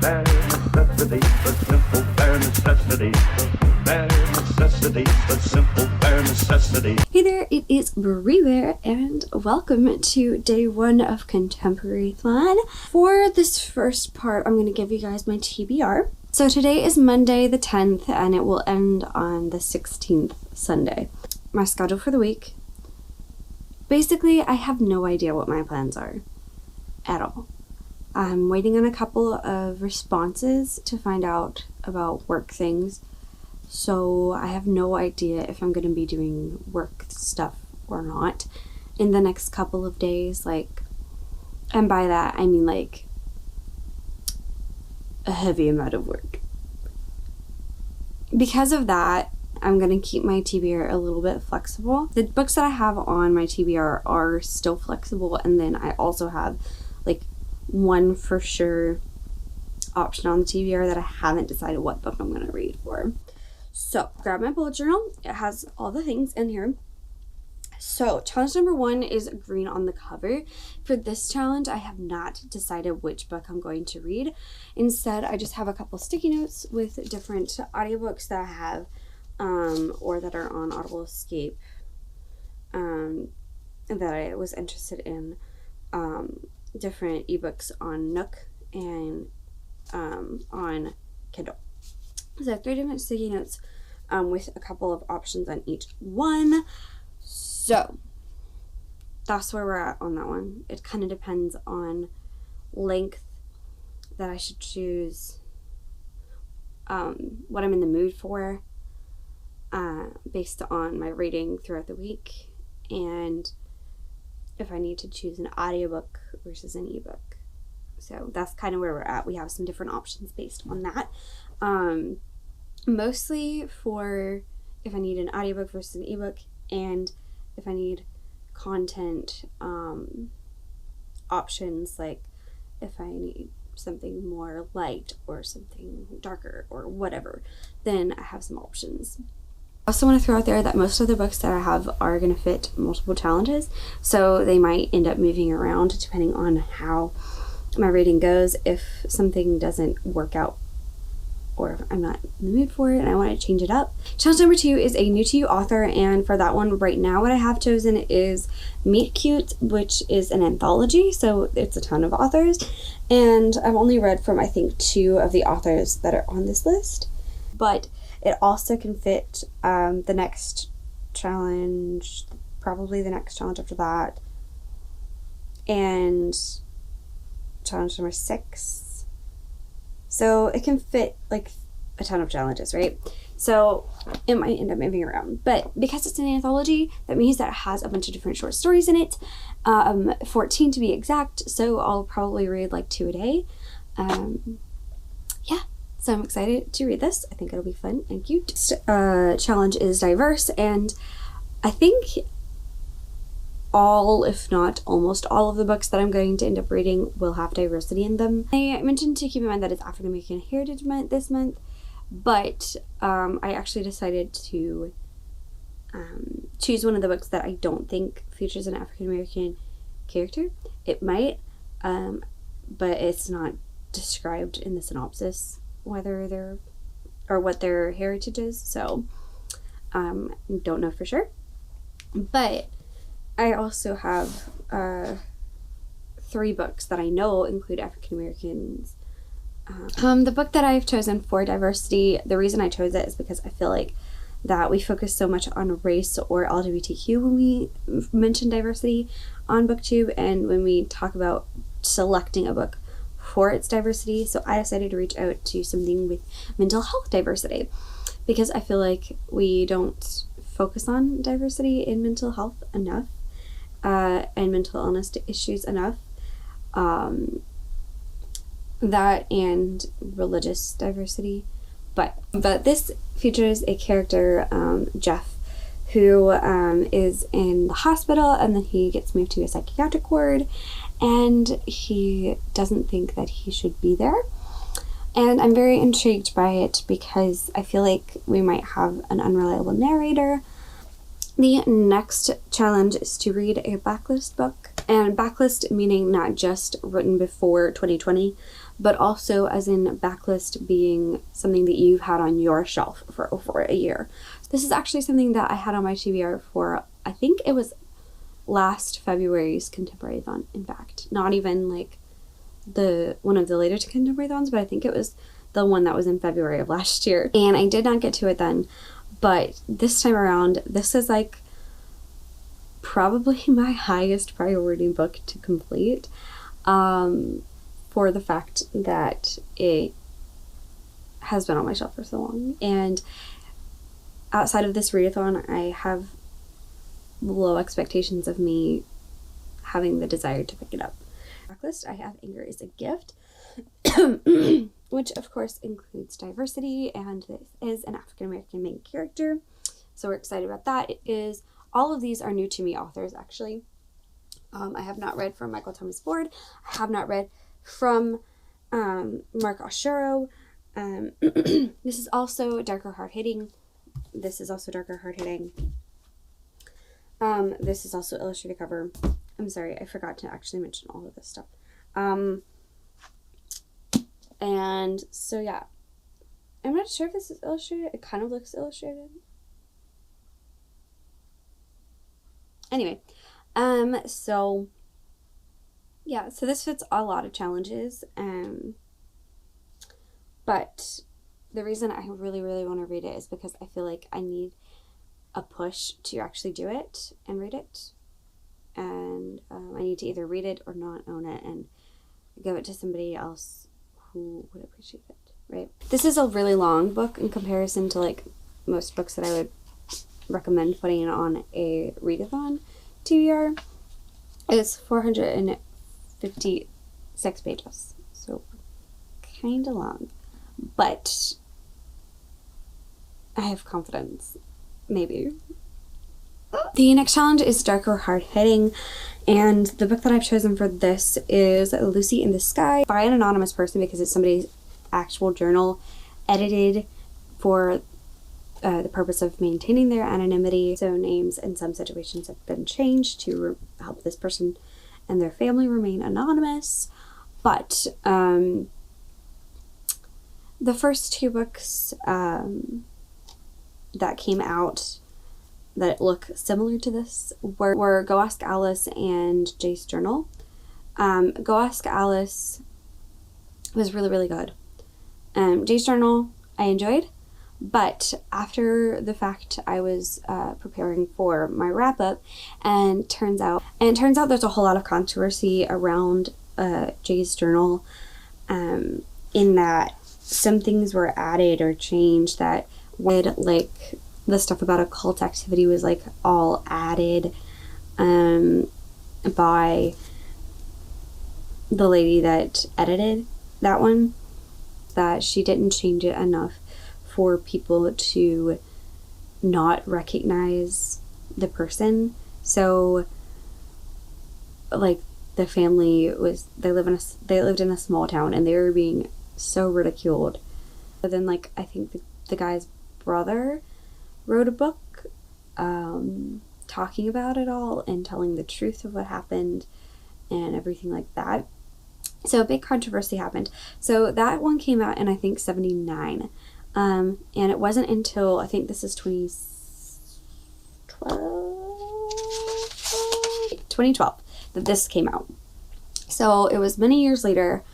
Bare necessity, but simple bare necessity. Bare necessity, but simple bare necessity. Hey there, it is Brie Bear, and welcome to day 1 of Contemporaryathon. For this first part, I'm going to give you guys my TBR. So today is Monday the 10th, and it will end on the 16th, Sunday. My schedule for the week. Basically, I have no idea what my plans are at all. I'm waiting on a couple of responses to find out about work things. So I have no idea if I'm going to be doing work stuff or not in the next couple of days. And by that, I mean a heavy amount of work. Because of that, I'm going to keep my TBR a little bit flexible. The books that I have on my TBR are still flexible, and then I also have one for sure option on the TBR that I haven't decided what book I'm going to read for. So grab my bullet journal. It has all the things in here. So challenge number 1 is green on the cover. For this challenge, I have not decided which book I'm going to read. Instead, I just have a couple sticky notes with different audiobooks that I have or that are on Audible Escape that I was interested in, different ebooks on Nook and on Kindle. So I have 3 different sticky notes with a couple of options on each one. So that's where we're at on that one. It kind of depends on length that I should choose, what I'm in the mood for, based on my reading throughout the week, and if I need to choose an audiobook versus an ebook. So that's kind of where we're at. We have some different options based on that. Mostly for if I need an audiobook versus an ebook, and if I need content options, like if I need something more light or something darker or whatever, then I have some options. I also want to throw out there that most of the books that I have are going to fit multiple challenges, so they might end up moving around depending on how my reading goes. If something doesn't work out, or if I'm not in the mood for it and I want to change it up. Challenge number 2 is a new to you author, and for that one right now what I have chosen is Meet Cute, which is an anthology, so it's a ton of authors, and I've only read from I think 2 of the authors that are on this list, but it also can fit the next challenge, probably the next challenge after that, and challenge number 6. So it can fit a ton of challenges, right? So it might end up moving around. But because it's an anthology, that means that it has a bunch of different short stories in it, 14 to be exact, so I'll probably read 2 a day. So I'm excited to read this. I think it'll be fun and cute. Challenge is diverse, and I think all, if not almost all, of the books that I'm going to end up reading will have diversity in them. I mentioned to keep in mind that it's African American Heritage Month this month, but I actually decided to choose one of the books that I don't think features an African American character. It might, but it's not described in the synopsis whether they're or what their heritage is, so don't know for sure. But I also have 3 books that I know include African Americans. The book that I've chosen for diversity, the reason I chose it is because I feel like that we focus so much on race or LGBTQ when we mention diversity on BookTube and when we talk about selecting a book for its diversity. So I decided to reach out to something with mental health diversity, because I feel like we don't focus on diversity in mental health enough, and mental illness issues enough. That and religious diversity. But this features a character, Jeff, who is in the hospital, and then he gets moved to a psychiatric ward, and he doesn't think that he should be there. And I'm very intrigued by it because I feel like we might have an unreliable narrator. The next challenge is to read a backlist book, and backlist meaning not just written before 2020, but also as in backlist being something that you've had on your shelf for over a year. This is actually something that I had on my TBR for, I think it was last February's Contemporaryathon, in fact. Not even like one of the later Contemporaryathons, but I think it was the one that was in February of last year. And I did not get to it then, but this time around, this is like probably my highest priority book to complete, for the fact that it has been on my shelf for so long. And outside of this readathon, I have low expectations of me having the desire to pick it up. Backlist, I have Anger is a Gift, which of course includes diversity, and this is an African American main character, so we're excited about that. All of these are new to me authors, actually. I have not read from Michael Thomas Ford. I have not read from Mark Oshiro. This is also darker, hard-hitting. This is also darker, hard-hitting. This is also illustrated cover. I'm sorry, I forgot to actually mention all of this stuff. And so yeah, I'm not sure if this is illustrated. It kind of looks illustrated. Anyway, so yeah, so this fits a lot of challenges, but the reason I really, really want to read it is because I feel like I need a push to actually do it and read it, and I need to either read it or not own it and give it to somebody else who would appreciate it, right? This is a really long book in comparison to like most books that I would recommend putting on a readathon TBR. It's 456 pages, so kind of long, but I have confidence, maybe. The next challenge is darker, hard-hitting, and the book that I've chosen for this is Lucy in the Sky by an anonymous person because it's somebody's actual journal edited for the purpose of maintaining their anonymity. So names in some situations have been changed to help this person and their family remain anonymous. But the first two books that came out that look similar to this were Go Ask Alice and Jay's Journal. Go Ask Alice was really, really good. Jay's Journal I enjoyed. But after the fact, I was preparing for my wrap-up, and it turns out there's a whole lot of controversy around Jay's Journal, in that some things were added or changed that would, like, the stuff about occult activity was, like, all added by the lady that edited that one, that she didn't change it enough for people to not recognize the person. So, like, the family they lived in a small town, and they were being so ridiculed. But then, like, I think the guy's brother wrote a book talking about it all and telling the truth of what happened and everything like that. So a big controversy happened. So that one came out in, I think, 1979. And it wasn't until, I think this is 2012 that this came out. So it was many years later.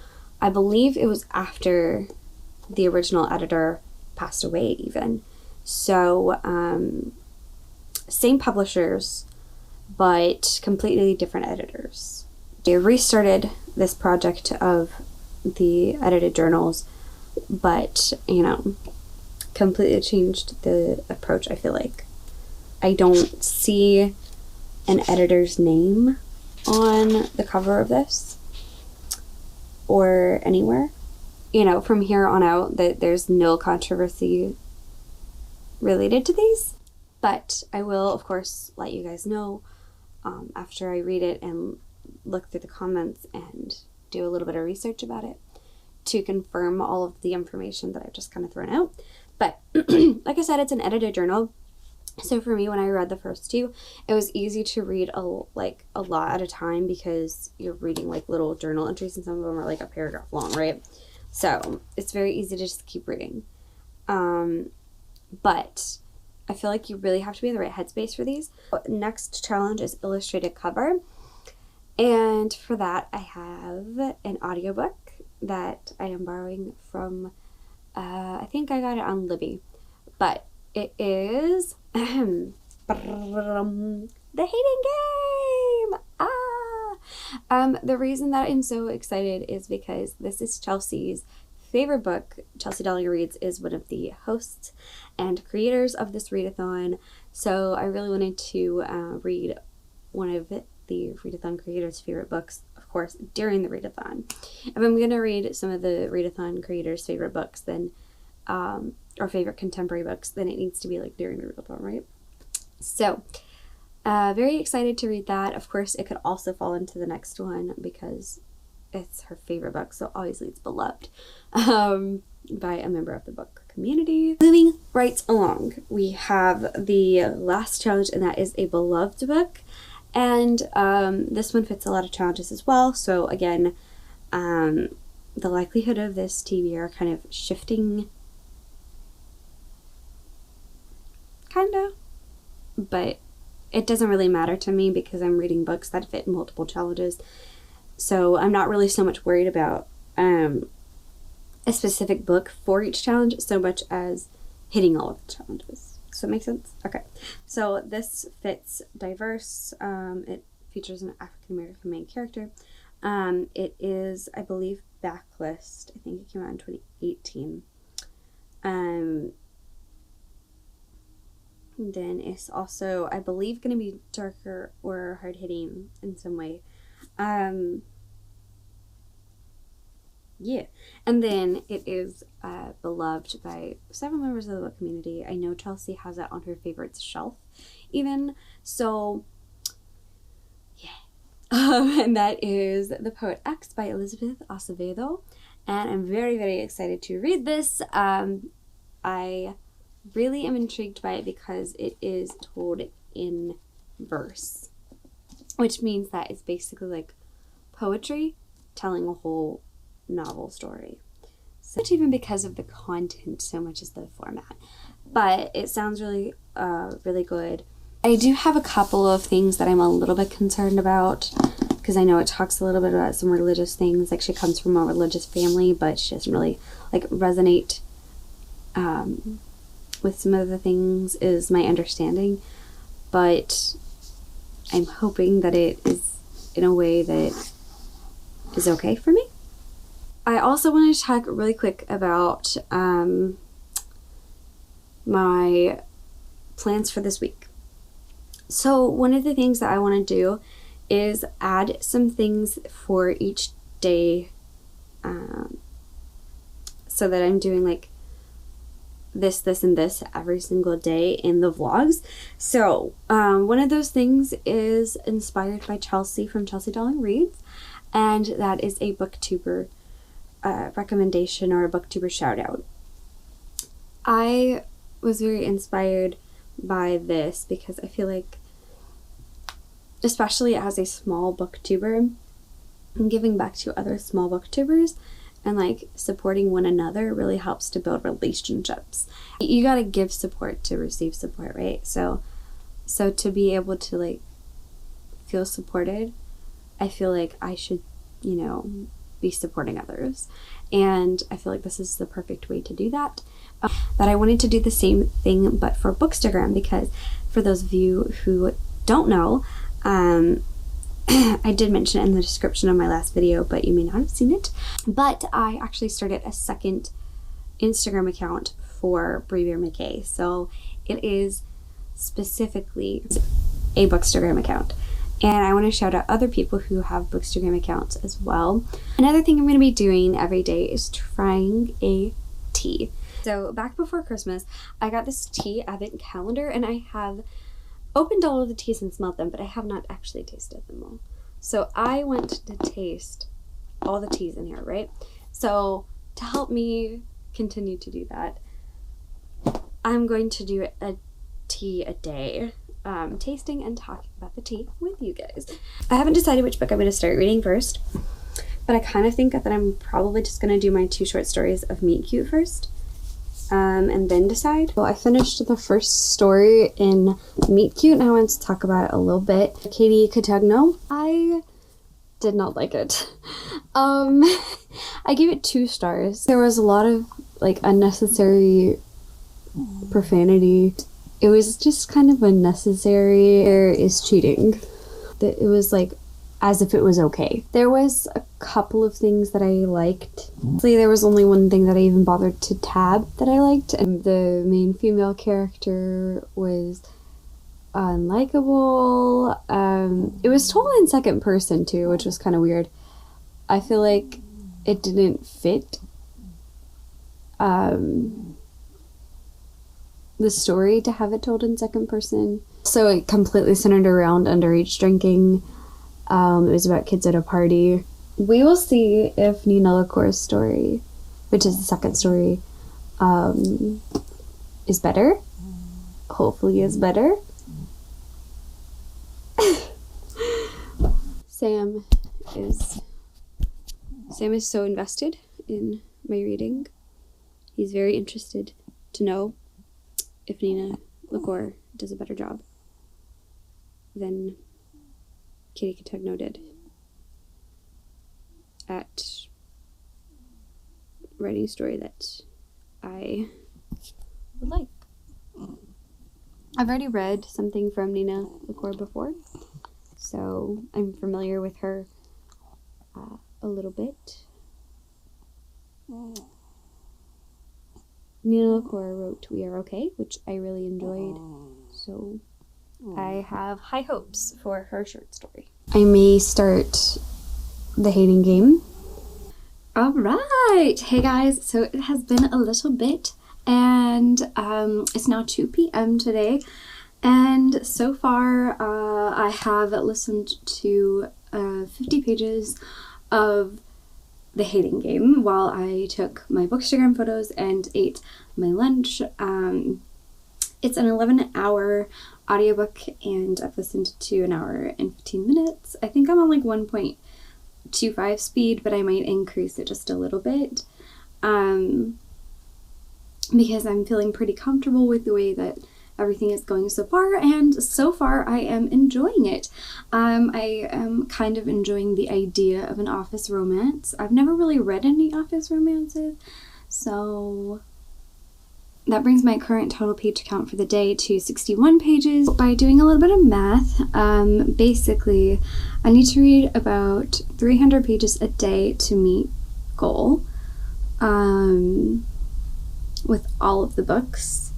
I believe it was after the original editor passed away even. So same publishers, but completely different editors. They restarted this project of the edited journals, but, you know, completely changed the approach, I feel like. I don't see an editor's name on the cover of this or anywhere. You know, from here on out, there's no controversy related to these, but I will, of course, let you guys know after I read it and look through the comments and do a little bit of research about it to confirm all of the information that I've just kind of thrown out. But like I said, it's an edited journal, So for me, when I read the first two, it was easy to read a lot at a time because you're reading like little journal entries and some of them are like a paragraph long, right? So it's very easy to just keep reading. But I feel like you really have to be in the right headspace for these. Next challenge is illustrated cover. And for that, I have an audiobook that I am borrowing from, I think I got it on Libby. But it is The Hating Game! The reason that I'm so excited is because this is Chelsea's favorite book. Chelsea Dolling Reads is one of the hosts and creators of this readathon. So I really wanted to read one of the readathon creators' favorite books, of course, during the readathon. If I'm going to read some of the readathon creators' favorite books, then or favorite contemporary books, then it needs to be like during the readathon, right? So very excited to read that. Of course, it could also fall into the next one because it's her favorite book, so obviously it's beloved by a member of the book community. Moving right along, we have the last challenge, and that is a beloved book. And this one fits a lot of challenges as well. So again, the likelihood of this TBR kind of shifting, but it doesn't really matter to me because I'm reading books that fit multiple challenges. So I'm not really so much worried about a specific book for each challenge so much as hitting all of the challenges. Does that make sense? Okay. So this fits diverse. It features an African American main character. It is, I believe, backlist. I think it came out in 2018. Then it's also, I believe, going to be darker or hard-hitting in some way. Yeah. And then it is beloved by several members of the book community. I know Chelsea has that on her favorites shelf even. So, yeah. And that is The Poet X by Elizabeth Acevedo. And I'm very, very excited to read this. I really am intrigued by it because it is told in verse, which means that it's basically like poetry telling a whole novel story. So not even because of the content so much as the format, but it sounds really really good. I do have a couple of things that I'm a little bit concerned about because I know it talks a little bit about some religious things. Like, she comes from a religious family, but she doesn't really like resonate with some of the things, is my understanding. But I'm hoping that it is in a way that is okay for me. I also want to talk really quick about my plans for this week. So one of the things that I want to do is add some things for each day, so that I'm doing like this, and this every single day in the vlogs. So one of those things is inspired by Chelsea from Chelsea Dolling Reads, and that is a booktuber recommendation or a booktuber shout out. I was very inspired by this because I feel like, especially as a small booktuber, giving back to other small booktubers and like supporting one another really helps to build relationships. You gotta give support to receive support, right? So to be able to like feel supported, I feel like I should, be supporting others. And I feel like this is the perfect way to do that. That I wanted to do the same thing but for Bookstagram, because for those of you who don't know, I did mention it in the description of my last video, but you may not have seen it. But I actually started a second Instagram account for Brie Bear McKay. So it is specifically a Bookstagram account. And I want to shout out other people who have Bookstagram accounts as well. Another thing I'm going to be doing every day is trying a tea. So back before Christmas, I got this tea advent calendar, and I have opened all of the teas and smelled them, but I have not actually tasted them all. So I want to taste all the teas in here, right? So to help me continue to do that, I'm going to do a tea a day, tasting and talking about the tea with you guys. I haven't decided which book I'm going to start reading first, but I kind of think that I'm probably just going to do my 2 short stories of Meet Cute first, and then decide. Well, I finished the first story in Meet Cute, and I want to talk about it a little bit. Katie Cotugno. I did not like it. I gave it 2 stars. There was a lot of like unnecessary profanity. It was just kind of unnecessary. There is cheating. It was like as if it was okay. There was a couple of things that I liked. Actually, there was only one thing that I even bothered to tab that I liked, and the main female character was unlikable. It was told in second person too, which was kind of weird. I feel like it didn't fit the story to have it told in second person. So it completely centered around underage drinking. It was about kids at a party. We will see if Nina LaCour's story, which is the second story, is better. Hopefully is better. Sam is so invested in my reading. He's very interested to know if Nina LaCour does a better job than Katie Cotugno did at writing a story that I would like. I've already read something from Nina LaCour before, so I'm familiar with her a little bit. Nina LaCour wrote We Are Okay, which I really enjoyed, so I have high hopes for her short story. I may start The Hating Game. Alright, hey guys, so it has been a little bit, and it's now 2 p.m. today, and so far I have listened to 50 pages of The Hating Game while I took my Bookstagram photos and ate my lunch. It's an 11-hour audiobook, and I've listened to 1 hour and 15 minutes. I think I'm on like 1.25 speed, but I might increase it just a little bit because I'm feeling pretty comfortable with the way that everything is going so far, and so far I am enjoying it. I am kind of enjoying the idea of an office romance. I've never really read any office romances, so that brings my current total page count for the day to 61 pages. By doing a little bit of math, basically I need to read about 300 pages a day to meet goal with all of the books,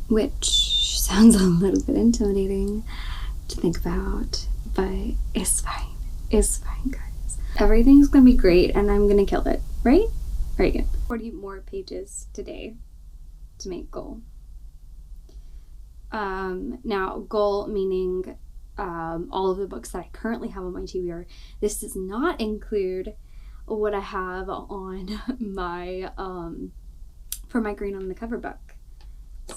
which sounds a little bit intimidating to think about, but it's fine. It's fine, guys. Everything's gonna be great, and I'm gonna kill it, right? Very good. 40 more pages today to make goal. Now, goal meaning all of the books that I currently have on my TBR. This does not include what I have on my for my green on the cover book.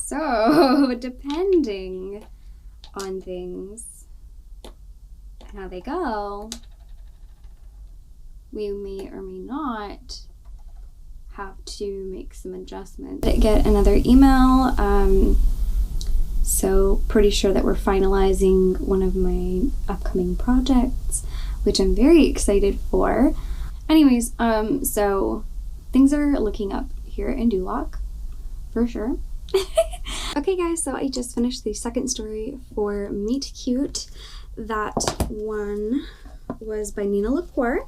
So, depending on things and how they go, we may or may not have to make some adjustments. I get another email, so pretty sure that we're finalizing one of my upcoming projects, which I'm very excited for. Anyways, so things are looking up here in Duloc, for sure. Okay guys, so I just finished the second story for Meet Cute. That one was by Nina LaCour,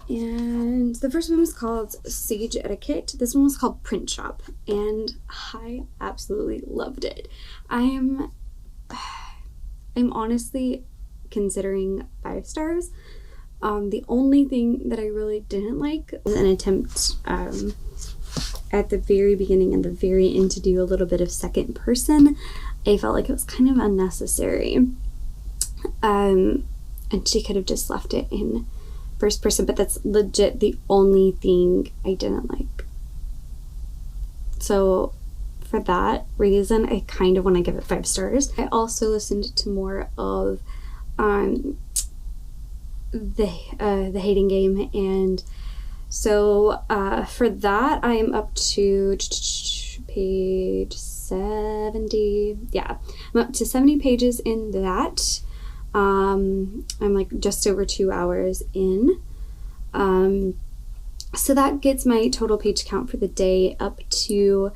and the first one was called Sage Etiquette. This one was called Print Shop, and I absolutely loved it. I'm honestly considering 5 stars. The only thing that I really didn't like was an attempt at the very beginning and the very end to do a little bit of second person. I felt like it was kind of unnecessary. And she could have just left it in first person, but that's legit the only thing I didn't like. So for that reason, I kind of want to give it 5 stars. I also listened to more of the Hating Game, and so for that I am up to page 70. Yeah, I'm up to 70 pages in that. I'm like just over 2 hours in. So that gets my total page count for the day up to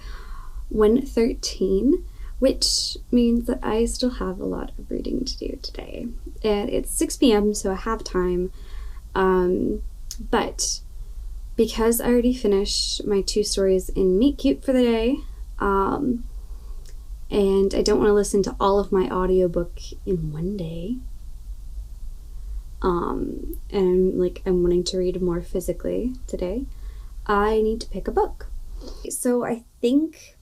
113, which means that I still have a lot of reading to do today. And it's 6 p.m., so I have time. But because I already finished my 2 stories in Meet Cute for the day, and I don't want to listen to all of my audiobook in one day, and I'm wanting to read more physically today, I need to pick a book. So I think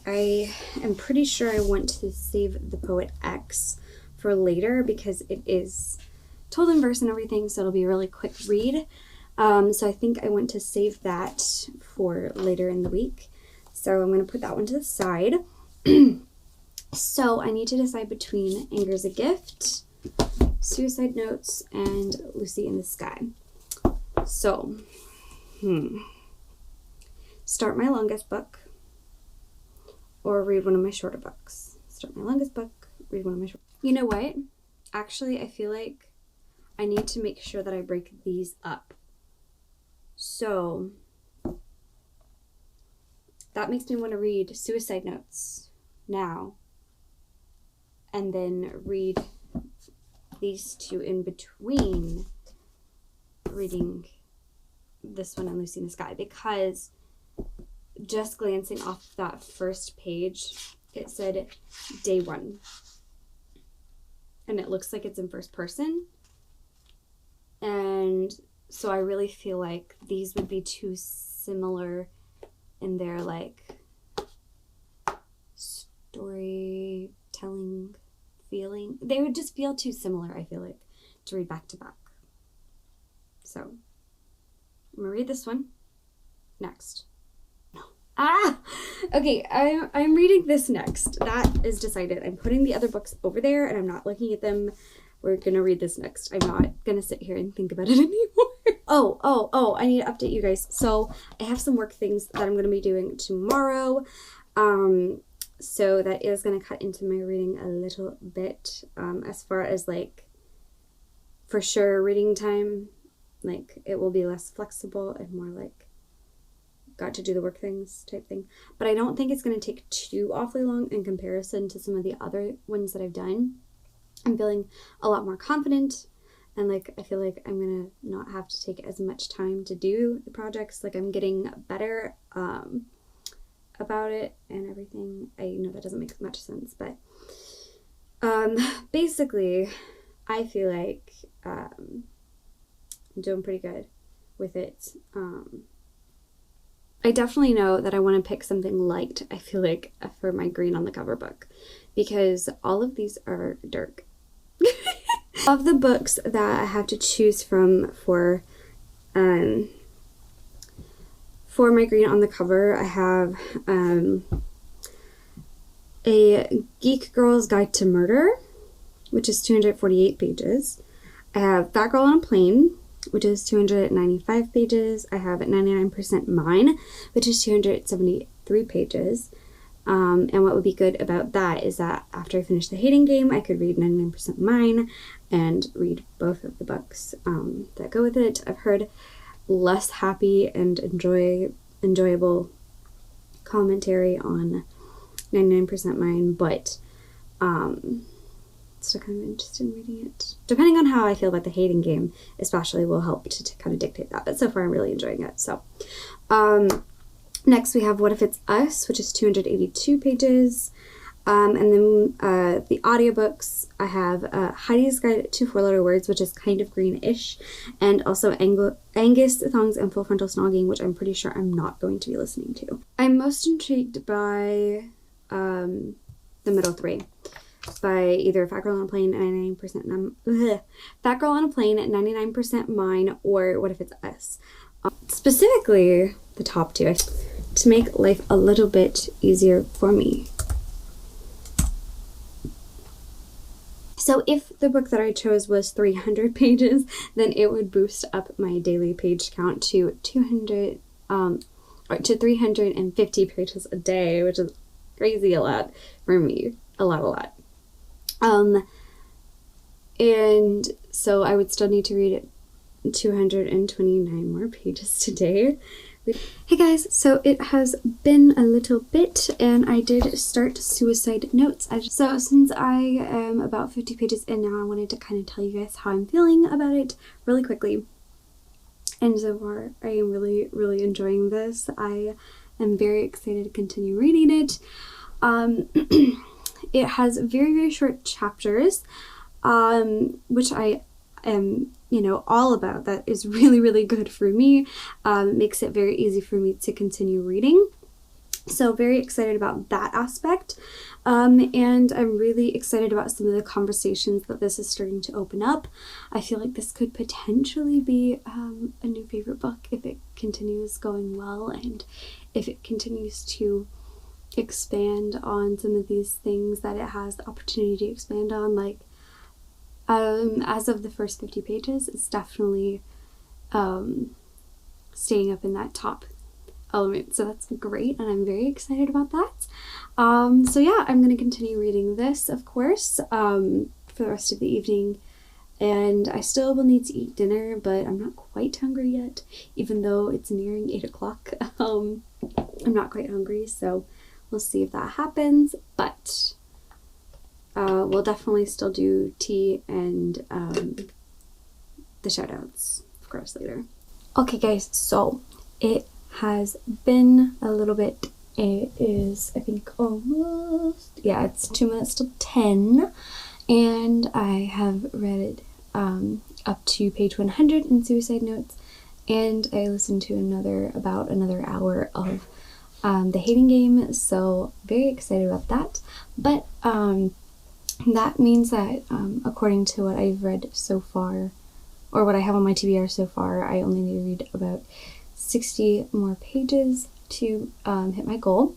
I am pretty sure I want to save The Poet X for later because it is told in verse and everything, so it'll be a really quick read. So I think I want to save that for later in the week. So I'm going to put that one to the side. So I need to decide between Anger's a Gift, Suicide Notes, and Lucy in the Sky. So, start my longest book or read one of my shorter books. Start my longest book, read one of my short. You know what? Actually, I feel like I need to make sure that I break these up. So, that makes me want to read Suicide Notes now and then read these 2 in between reading this one and Lucy in the Sky, because just glancing off that first page, it said day 1, and it looks like it's in first person, and so I really feel like these would be too similar in their like storytelling feeling. They would just feel too similar, I feel like, to read back to back. So I'm gonna read this one next. No. Okay, I'm reading this next. That is decided. I'm putting the other books over there and I'm not looking at them. We're gonna read this next. I'm not gonna sit here and think about it anymore. Oh, I need to update you guys. So I have some work things that I'm gonna be doing tomorrow. So that is going to cut into my reading a little bit, as far as like, for sure reading time, like it will be less flexible and more like got to do the work things type thing. But I don't think it's going to take too awfully long in comparison to some of the other ones that I've done. I'm feeling a lot more confident, and like I feel like I'm going to not have to take as much time to do the projects. Like I'm getting better, about it and everything. I know that doesn't make much sense, but basically I feel like I'm doing pretty good with it. I definitely know that I want to pick something light, I feel like, for my green on the cover book, because all of these are dark. Of the books that I have to choose from for my green on the cover, I have a Geek Girl's Guide to Murder, which is 248 pages. I have Fat Girl on a Plane, which is 295 pages. I have 99% Mine, which is 273 pages. And what would be good about that is that after I finish The Hating Game, I could read 99% Mine and read both of the books that go with it. I've heard less happy and enjoyable commentary on 99% Mine, but still kind of interested in reading it. Depending on how I feel about The Hating Game, especially, will help to kind of dictate that. But so far, I'm really enjoying it. So, next we have What If It's Us, which is 282 pages. And then the audiobooks, I have Heidi's Guide to Four-Letter Words, which is kind of green-ish, and also Angus, Thongs, and Full Frontal Snogging, which I'm pretty sure I'm not going to be listening to. I'm most intrigued by the middle 3, by either Fat Girl on a Plane at 99%, Fat Girl on a Plane at 99% Mine, or What If It's Us. Specifically, the top 2. I to make life a little bit easier for me. So if the book that I chose was 300 pages, then it would boost up my daily page count to 350 pages a day, which is crazy a lot for me. A lot. And so I would still need to read 229 more pages today. Hey guys, so it has been a little bit and I did start Suicide Notes. So since I am about 50 pages in now, I wanted to kind of tell you guys how I'm feeling about it really quickly. And so far, I am really, really enjoying this. I am very excited to continue reading it. It has very, very short chapters, which I am, all about. That is really, really good for me. Makes it very easy for me to continue reading. So very excited about that aspect. And I'm really excited about some of the conversations that this is starting to open up. I feel like this could potentially be a new favorite book if it continues going well and if it continues to expand on some of these things that it has the opportunity to expand on. Like, as of the first 50 pages, it's definitely staying up in that top element, so that's great and I'm very excited about that. So yeah, I'm going to continue reading this, of course, for the rest of the evening, and I still will need to eat dinner, but I'm not quite hungry yet, even though it's nearing 8 o'clock. I'm not quite hungry, so we'll see if that happens, but we'll definitely still do tea and the shoutouts, of course, later. Okay guys, so it has been a little bit. It is, I think, almost, yeah, it's 2 minutes till 10, and I have read up to page 100 in Suicide Notes, and I listened to about another hour of The Hating Game, so very excited about that. But that means that according to what I've read so far, or what I have on my TBR so far, I only need to read about 60 more pages to hit my goal.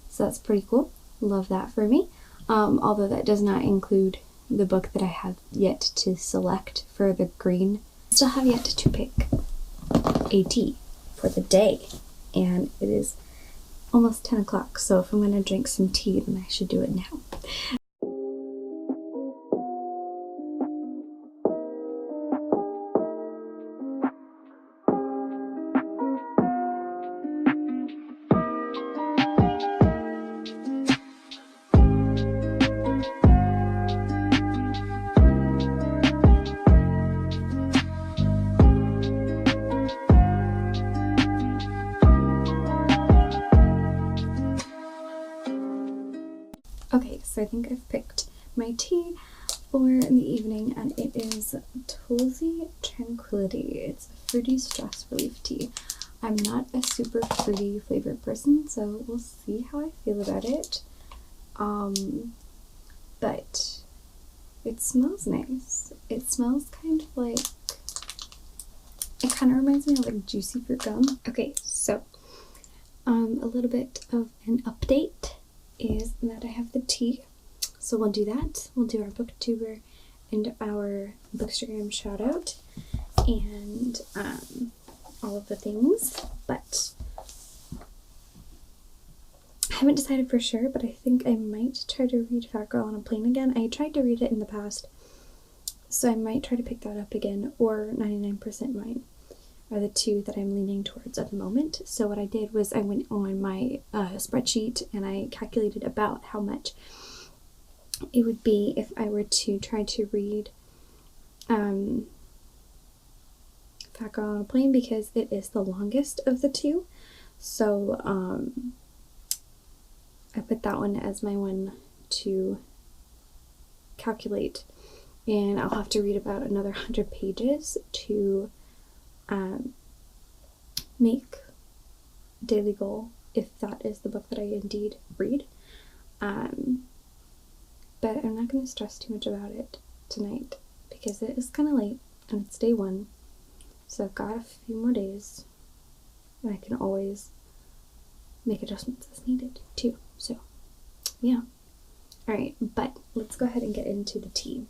So that's pretty cool. Love that for me. Although that does not include the book that I have yet to select for the green. I still have yet to pick a tea for the day. And it is almost 10 o'clock. So if I'm going to drink some tea, then I should do it now. Okay, so I think I've picked my tea for the evening, and it is Tulsi Tranquility. It's a fruity stress relief tea. I'm not a super fruity flavored person, so we'll see how I feel about it. But it smells nice. It smells kind of like, it kind of reminds me of like juicy fruit gum. Okay, so a little bit of an update is that I have the tea, so we'll do that. We'll do our booktuber and our bookstagram shout out and all of the things, but I haven't decided for sure, but I think I might try to read Fat Girl on a Plane again. I tried to read it in the past, so I might try to pick that up again, or 99% Mine are the two that I'm leaning towards at the moment. So what I did was I went on my spreadsheet and I calculated about how much it would be if I were to try to read Fat Girl on a Plane, because it is the longest of the two. So I put that one as my one to calculate, and I'll have to read about another 100 pages to make daily goal, if that is the book that I indeed read. But I'm not going to stress too much about it tonight because it is kind of late and it's day one, so I've got a few more days and I can always make adjustments as needed too. So yeah. Alright, but let's go ahead and get into the tea.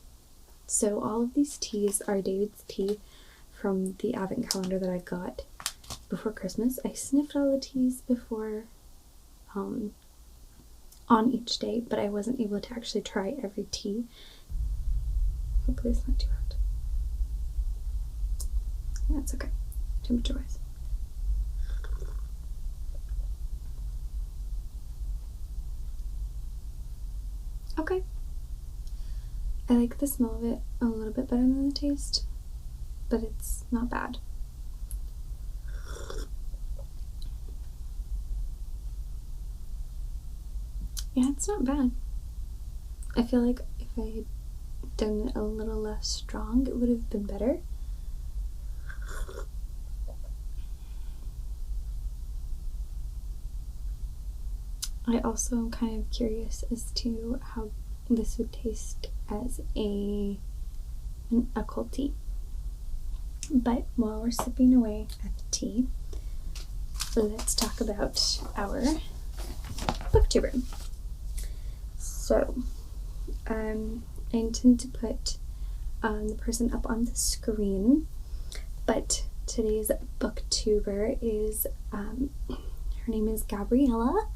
So all of these teas are David's tea from the advent calendar that I got before Christmas. I sniffed all the teas before on each day, but I wasn't able to actually try every tea. Hopefully it's not too hot. Yeah, it's okay, temperature-wise. Okay. I like the smell of it a little bit better than the taste, but it's not bad. Yeah, it's not bad. I feel like if I had done it a little less strong, it would have been better. I also am kind of curious as to how this would taste as an cold tea. But while we're sipping away at the tea, let's talk about our booktube room. So, I intend to put the person up on the screen, but today's booktuber is, her name is Gabriella,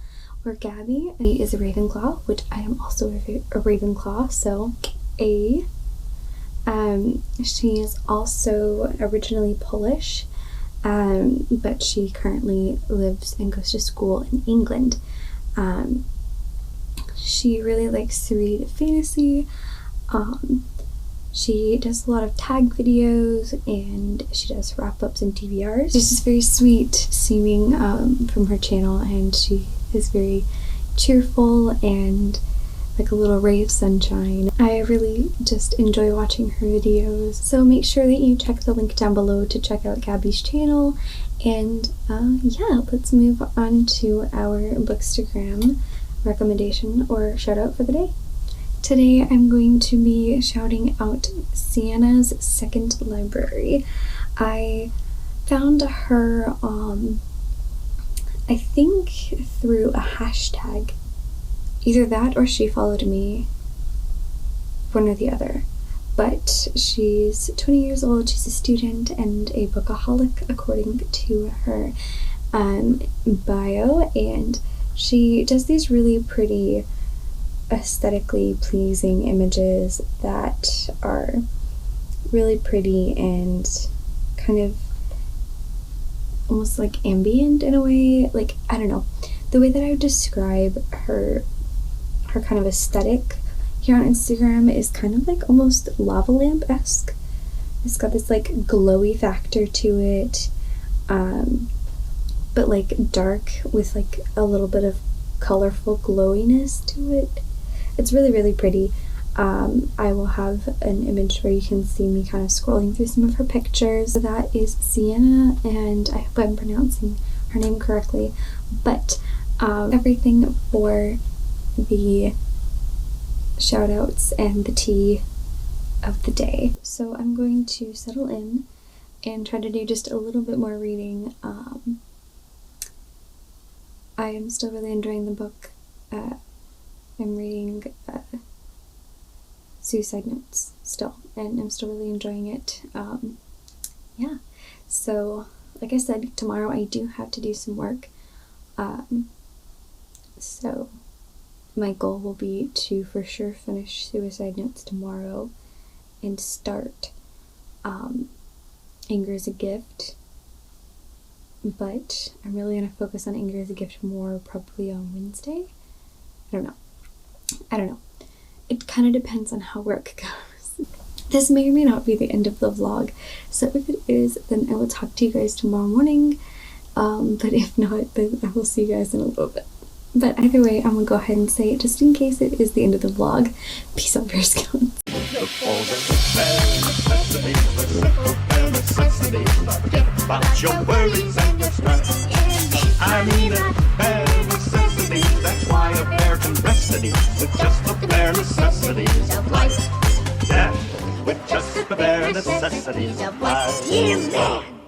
or Gabby. She is a Ravenclaw, which I am also a Ravenclaw, so she is also originally Polish, but she currently lives and goes to school in England. She really likes to read fantasy. She does a lot of tag videos, and she does wrap-ups and DVRs. She's just very sweet seeming from her channel, and she is very cheerful and like a little ray of sunshine. I really just enjoy watching her videos, so make sure that you check the link down below to check out Gabby's channel. And yeah, let's move on to our Bookstagram recommendation or shout out for the day. Today I'm going to be shouting out Sienna's Second Library. I found her I think through a hashtag. Either that or she followed me, one or the other. But she's 20 years old, she's a student and a bookaholic according to her bio, and she does these really pretty aesthetically pleasing images that are really pretty and kind of almost like ambient in a way. Like, I don't know, the way that I would describe her kind of aesthetic here on Instagram is kind of like almost lava lamp-esque. It's got this like glowy factor to it, but like dark with like a little bit of colorful glowiness to it. It's really, really pretty. I will have an image where you can see me kind of scrolling through some of her pictures. So that is Sienna, and I hope I'm pronouncing her name correctly, but everything for the shout outs and the tea of the day. So I'm going to settle in and try to do just a little bit more reading. I am still really enjoying the book. I'm reading Suicide Notes still, and I'm still really enjoying it. Yeah, so like I said, tomorrow I do have to do some work. So my goal will be to for sure finish Suicide Notes tomorrow and start Anger is a Gift, but I'm really going to focus on Anger is a Gift more probably on Wednesday. I don't know. It kind of depends on how work goes. This may or may not be the end of the vlog, so if it is, then I will talk to you guys tomorrow morning, but if not, then I will see you guys in a little bit. But either way, I'm gonna go ahead and say it just in case it is the end of the vlog. Peace out, bear scouts. Forget about your worries and your stress. I mean a bare necessity. That's why a bear can rest at ease with just the bare necessities of life. Yeah, with just the bare necessities of life.